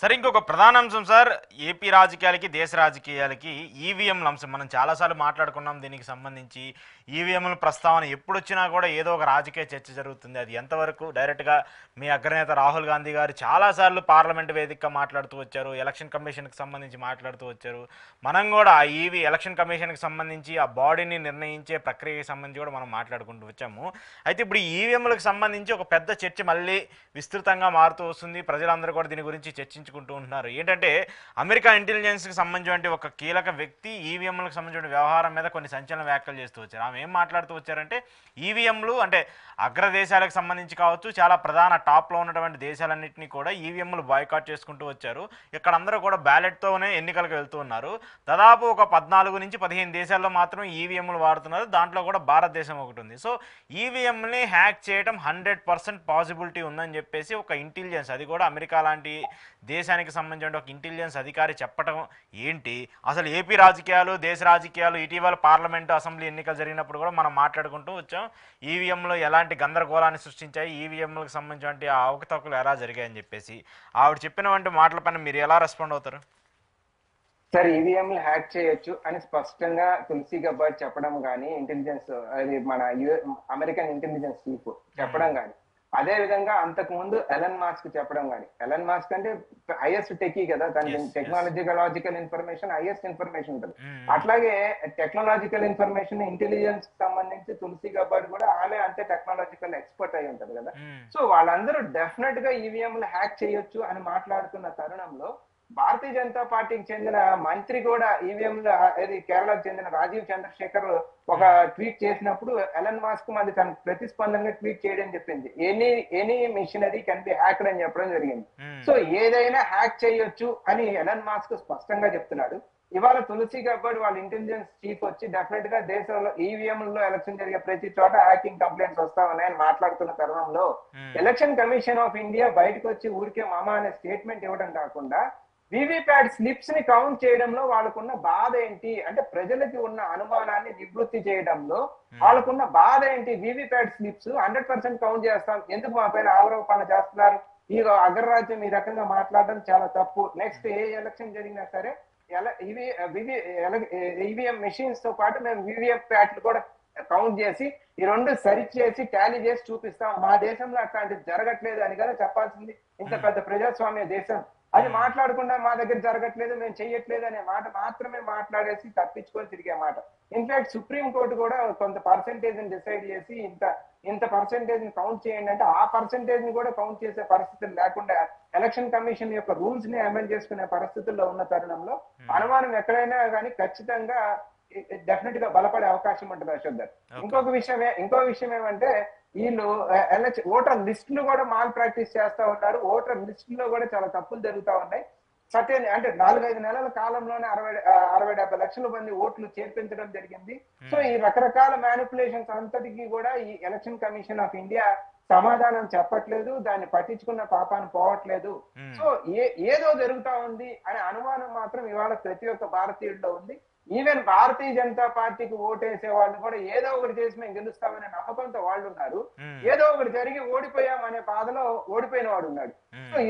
సరే ఇంకొక ప్రధాన అంశం సార్. ఏపీ రాజకీయాలకి, దేశ రాజకీయాలకి ఈవీఎంల అంశం. మనం చాలాసార్లు మాట్లాడుకున్నాం దీనికి సంబంధించి. ఈవీఎంల ప్రస్తావన ఎప్పుడొచ్చినా కూడా ఏదో ఒక రాజకీయ చర్చ జరుగుతుంది. అది ఎంతవరకు డైరెక్ట్గా మీ అగ్రనేత రాహుల్ గాంధీ గారు చాలాసార్లు పార్లమెంట్ వేదికగా మాట్లాడుతూ వచ్చారు. ఎలక్షన్ కమిషన్కి సంబంధించి మాట్లాడుతూ వచ్చారు. మనం కూడా ఆ ఎలక్షన్ కమిషన్కి సంబంధించి ఆ బాడీని నిర్ణయించే ప్రక్రియకి సంబంధించి కూడా మనం మాట్లాడుకుంటూ వచ్చాము. అయితే ఇప్పుడు ఈవీఎంలకు సంబంధించి ఒక పెద్ద చర్చ మళ్ళీ విస్తృతంగా మారుతూ వస్తుంది. ప్రజలందరూ కూడా దీని గురించి చర్చించుకుంటూ ఉంటున్నారు. ఏంటంటే అమెరికా ఇంటెలిజెన్స్కి సంబంధించిన ఒక కీలక వ్యక్తి ఈవీఎంలకు సంబంధించిన వ్యవహారం మీద కొన్ని సంచలన వ్యాఖ్యలు చేస్తూ వచ్చారు. ఆమె ఏం మాట్లాడుతూ వచ్చారంటే ఈవీఎంలు అంటే అగ్రదేశాలకు సంబంధించి కావచ్చు, చాలా ప్రధాన టాప్లో ఉన్నటువంటి దేశాలన్నింటినీ కూడా ఈవీఎంలు బాయ్కాట్ చేసుకుంటూ వచ్చారు. ఇక్కడ అందరూ కూడా బ్యాలెట్తోనే ఎన్నికలకు వెళ్తూ ఉన్నారు. దాదాపు ఒక 14 నుంచి 15 దేశాల్లో మాత్రమే ఈవీఎంలు వాడుతున్నారు. దాంట్లో కూడా భారతదేశం ఒకటి ఉంది. సో ఈవీఎంని హ్యాక్ చేయడం 100% పాసిబిలిటీ ఉందని చెప్పేసి ఒక ఇంటెలిజెన్స్, అది కూడా అమెరికా లాంటి దేశానికి సంబంధించిన ఒక ఇంటెలిజెన్స్ అధికారి చెప్పడం ఏంటి? అసలు ఏపీ రాజకీయాలు, దేశ రాజకీయాలు, ఇటీవల పార్లమెంటు అసెంబ్లీ ఎన్నికలు జరిగినప్పుడు కూడా మనం మాట్లాడుకుంటూ వచ్చాం. ఈవీఎంలు ఎలాంటి గందరగోళాన్ని సృష్టించాయి, ఈవీఎంలకు సంబంధించిన ఆ అవకతవకలు ఎలా జరిగాయని చెప్పేసి ఆవిడ చెప్పినటువంటి మాటల పైన మీరు ఎలా రెస్పాండ్ అవుతారు? సార్, ఈవీఎంలు హ్యాక్ చేయొచ్చు అని స్పష్టంగా తులసి గబ్బార్డ్ చెప్పడం కానీ, ఇంటెలిజెన్స్ అది మన అమెరికన్ ఇంటెలిజెన్స్ చీఫ్ చెప్పడం కానీ, అదే విధంగా అంతకు ముందు ఎలన్ మాస్క్ చెప్పడం కానీ. ఎలన్ మాస్క్ అంటే హైయెస్ట్ టెకీ కదా, దాని టెక్నాలజికల్ ఇన్ఫర్మేషన్ హైయెస్ట్ ఇన్ఫర్మేషన్ ఉంటుంది. అట్లాగే టెక్నాలజికల్ ఇన్ఫర్మేషన్ ఇంటెలిజెన్స్ సంబంధించి తులసి గబ్బార్డ్ కూడా ఆమె అంతే టెక్నాలజికల్ ఎక్స్పర్ట్ అయి ఉంటది కదా. సో వాళ్ళందరూ డెఫినెట్ గా ఈవీఎంలు హ్యాక్ చేయొచ్చు అని మాట్లాడుతున్న తరుణంలో భారతీయ జనతా పార్టీకి చెందిన మంత్రి కూడా ఈవీఎంలు, ఇది కేరళకు చెందిన రాజీవ్ చంద్రశేఖర్ ఒక ట్వీట్ చేసినప్పుడు ఎలన్ మాస్క్ అది తన ప్రతిస్పందనగా ట్వీట్ చేయడం చెప్పింది. Any missionary can be hacked అని చెప్పడం జరిగింది. సో ఏదైనా హ్యాక్ చేయొచ్చు అని ఎలన్ మాస్క్ స్పష్టంగా చెప్తున్నాడు. ఇవాళ తులసి గబ్బర్డ్ వాళ్ళ ఇంటెలిజెన్స్ చీఫ్ వచ్చి డెఫినెట్ గా దేశంలో ఈవీఎంలలో ఎలక్షన్ జరిగే ప్రతి చోట హ్యాకింగ్ కంప్లైంట్స్ వస్తా ఉన్నాయని మాట్లాడుతున్న తరుణంలో ఎలక్షన్ కమిషన్ ఆఫ్ ఇండియా బయటకు వచ్చి ఊరికే మామ అనే స్టేట్మెంట్ ఇవ్వడం కాకుండా వివిప్యాట్ స్లిప్స్ ని కౌంట్ చేయడంలో వాళ్ళకున్న బాధ ఏంటి అంటే ప్రజలకి ఉన్న అనుమానాన్ని నివృత్తి చేయడంలో వాళ్ళకున్న బాధ ఏంటి? వివిప్యాట్ స్లిప్స్ 100% కౌంట్ చేస్తాం, ఎందుకు మా పైన ఆరోపణ చేస్తున్నారు? ఈ అగ్రరాజ్యం ఈ రకంగా మాట్లాడడం చాలా తప్పు. నెక్స్ట్ ఏ ఎలక్షన్ జరిగినా సరే ఈవీఎం మెషిన్స్ తో పాటు మేము వివిప్యాట్లు కూడా కౌంట్ చేసి ఈ రెండు సరి చేసి టాలీ చేసి చూపిస్తాం. మా దేశంలో అట్లాంటిది జరగట్లేదు అని కదా చెప్పాల్సింది. ఇంత పెద్ద ప్రజాస్వామ్య దేశం అది మాట్లాడకుండా మా దగ్గర జరగట్లేదు, మేము చెయ్యట్లేదు అనే మాట మాత్రమే మాట్లాడేసి తప్పించుకొని తిరిగే మాట. ఇన్ఫాక్ట్ సుప్రీం కోర్టు కూడా కొంత పర్సెంటేజ్ ని డిసైడ్ చేసి ఇంత పర్సెంటేజ్ ని కౌంట్ చేయండి అంటే ఆ పర్సెంటేజ్ ని కూడా కౌంట్ చేసే పరిస్థితులు లేకుండా ఎలక్షన్ కమిషన్ యొక్క రూల్స్ ని అమెండ్ చేసుకునే పరిస్థితుల్లో ఉన్న తరుణంలో అనుమానం ఎక్కడైనా కానీ ఖచ్చితంగా డెఫినెట్ గా బలపడే అవకాశం ఉంటుంది అశోక్ గారు. ఇంకో విషయం ఏమంటే వీళ్ళు ఓటర్ లిస్టులు కూడా మాల్ ప్రాక్టీస్ చేస్తా ఉన్నారు. ఓటర్ లిస్టులో కూడా చాలా తప్పులు జరుగుతా ఉన్నాయి. సర్టెన్ అంటే 4-5 నెలల కాలంలోనే 60-70 లక్షల మంది ఓట్లు చేర్పించడం జరిగింది. సో ఈ రకరకాల మ్యానిపులేషన్స్ అంతటికి కూడా ఈ ఎలక్షన్ కమిషన్ ఆఫ్ ఇండియా సమాధానం చెప్పట్లేదు, దాన్ని పట్టించుకున్న పాపాన్ని పోవట్లేదు. సో ఏదో జరుగుతా ఉంది అనే అనుమానం మాత్రం ఇవాళ ప్రతి ఒక్క భారతీయుడిలో ఉంది. ఈవెన్ భారతీయ జనతా పార్టీకి ఓటేసే వాళ్ళు కూడా ఏదో ఒకటి చేసి మేము గెలుస్తామనే నమ్మకంతో వాళ్ళు ఉన్నారు. ఏదో ఒకటి జరిగి ఓడిపోయామనే బాధలో ఓడిపోయిన వాడు ఉన్నాడు. సో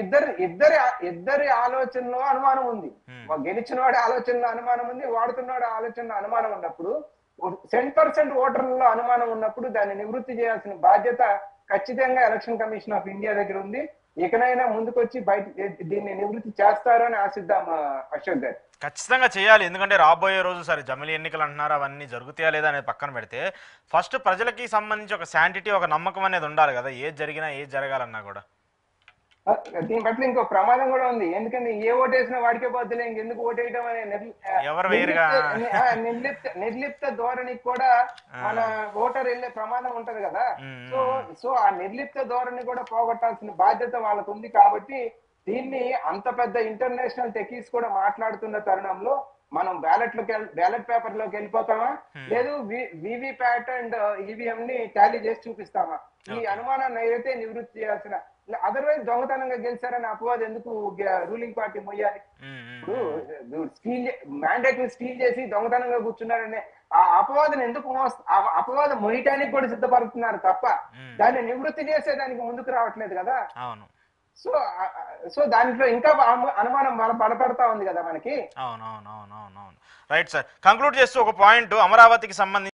ఇద్దరి ఆలోచనలో అనుమానం ఉంది. గెలిచిన వాడి ఆలోచనలో అనుమానం ఉంది, వాడుతున్నవాడి ఆలోచనలో అనుమానం ఉన్నప్పుడు 10% ఓటర్లలో అనుమానం ఉన్నప్పుడు దాన్ని నివృత్తి చేయాల్సిన బాధ్యత ఖచ్చితంగా ఎలక్షన్ కమిషన్ ఆఫ్ ఇండియా దగ్గర ఉంది. ఇకనైనా ముందుకొచ్చి దీన్ని నివృత్తి చేస్తారు అని ఆశిద్దాం అశోక్ గారు. ఖచ్చితంగా చేయాలి. ఎందుకంటే రాబోయే రోజు సరే జమిలీ ఎన్నికలు అంటున్నారు, అవన్నీ జరుగుతాయా లేదా అనేది పక్కన పెడితే ఫస్ట్ ప్రజలకి సంబంధించి ఒక శాంటిటీ, ఒక నమ్మకం అనేది ఉండాలి కదా, ఏది జరిగినా ఏది జరగాలన్నా కూడా. దీని పట్ల ఇంకో ప్రమాదం కూడా ఉంది. ఎందుకంటే ఏ ఓటేసినా వాడికే పోద్దులే, ఇంకెందుకు ఓటేయడం అనే నిర్లిప్త ధోరణికి కూడా మన ఓటర్ వెళ్లే ప్రమాదం ఉంటది కదా. సో ఆ నిర్లిప్త ధోరణి కూడా పోగొట్టాల్సిన బాధ్యత వాళ్ళకు ఉంది. కాబట్టి దీన్ని అంత పెద్ద ఇంటర్నేషనల్ టెకీస్ కూడా మాట్లాడుతున్న తరుణంలో మనం బ్యాలెట్ పేపర్ లోకి వెళ్ళిపోతామా, లేదు వివిప్యాట్ అండ్ ఈవీఎం ని టాలీ చేసి చూపిస్తామా? ఈ అనుమానాన్ని అయితే నివృత్తి చేయాల్సిన, అదర్వైజ్ దొంగతనంగా గెలిచారని అపవాదం ఎందుకు రూలింగ్ పార్టీ మొయ్యాలి? ఇప్పుడు మ్యాండేట్ ని స్టీల్ చేసి దొంగతనంగా కూర్చున్నారనే ఆ అపవాదం ఎందుకు అపవాదం మొయ్యటానికి కూడా సిద్ధపడుతున్నారు తప్ప దాన్ని నివృత్తి చేసేదానికి ముందుకు రావట్లేదు కదా. సో సో దాంట్లో ఇంకా అనుమానం బలపడతా ఉంది కదా మనకి. అవును రైట్ సార్, కంక్లూడ్ చేస్తూ ఒక పాయింట్, అమరావతికి సంబంధించి